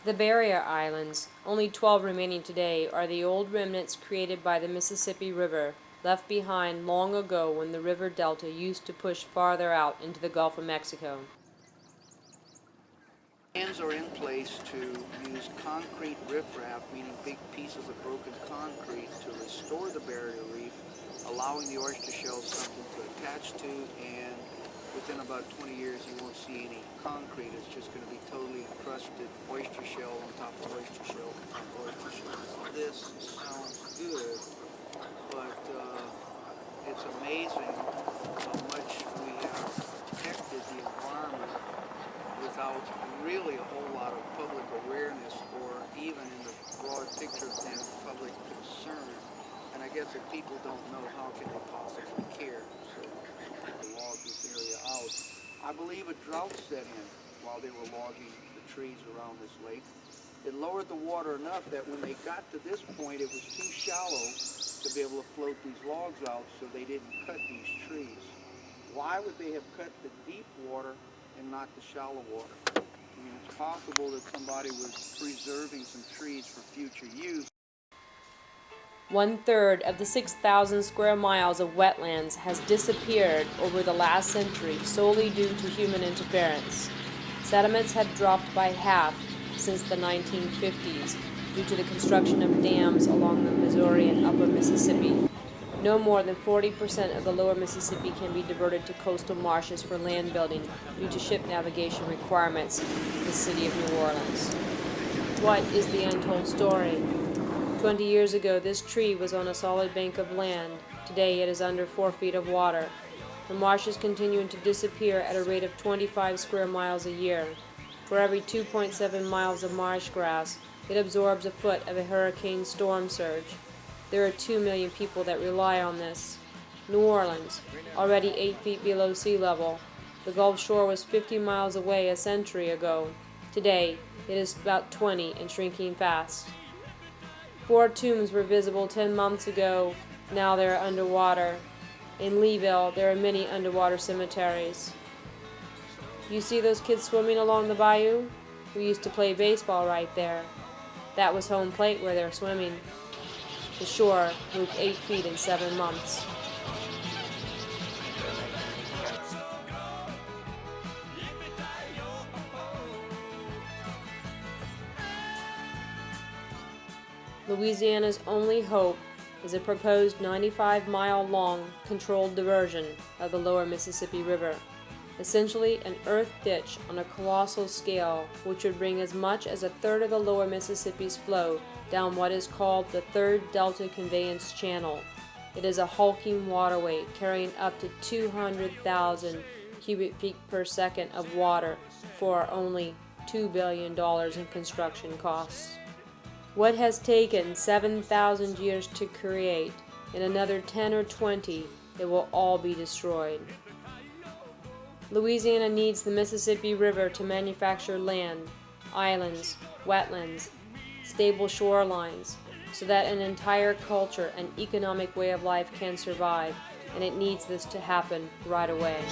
The barrier islands, only 12 remaining today, are the old remnants created by the Mississippi River, left behind long ago when the river delta used to push farther out into the Gulf of Mexico. Plans are in place to use concrete riprap, meaning big pieces of broken concrete, to restore the barrier reef, allowing the oyster shells something to attach to, and within about 20 years you won't see any concrete. It's just going to be totally encrusted oyster shell on top of oyster shell on top of oyster shell. This sounds good, but it's amazing how much we have protected the environment without really a whole lot of public awareness, or even in the broad picture of things, public concern. And I guess if people don't know, how can they possibly care? So people log this area out. I believe a drought set in while they were logging the trees around this lake. It lowered the water enough that when they got to this point, it was too shallow to be able to float these logs out, so they didn't cut these trees. Why would they have cut the deep water and not the shallow water? I mean, it's possible that somebody was preserving some trees for future use. 1/3 of the 6,000 square miles of wetlands has disappeared over the last century solely due to human interference. Sediments have dropped by half since the 1950s due to the construction of dams along the Missouri and Upper Mississippi. No more than 40% of the lower Mississippi can be diverted to coastal marshes for land building due to ship navigation requirements in the city of New Orleans. What is the untold story? 20 years ago, this tree was on a solid bank of land. Today, it is under 4 feet of water. The marsh is continuing to disappear at a rate of 25 square miles a year. For every 2.7 miles of marsh grass, it absorbs a foot of a hurricane storm surge. There are 2 million people that rely on this. New Orleans, already 8 feet below sea level. The Gulf Shore was 50 miles away a century ago. Today, it is about 20 and shrinking fast. 4 tombs were visible 10 months ago. Now they are underwater. In Leeville, there are many underwater cemeteries. You see those kids swimming along the bayou? We used to play baseball right there. That was home plate where they're swimming. The shore moved 8 feet in 7 months. Louisiana's only hope is a proposed 95-mile-long controlled diversion of the lower Mississippi River, essentially an earth ditch on a colossal scale, which would bring as much as 1/3 of the lower Mississippi's flow down what is called the Third Delta Conveyance Channel. It is a hulking waterway carrying up to 200,000 cubic feet per second of water for only $2 billion in construction costs. What has taken 7,000 years to create, in another 10 or 20, it will all be destroyed. Louisiana needs the Mississippi River to manufacture land, islands, wetlands, stable shorelines, so that an entire culture and economic way of life can survive, and it needs this to happen right away.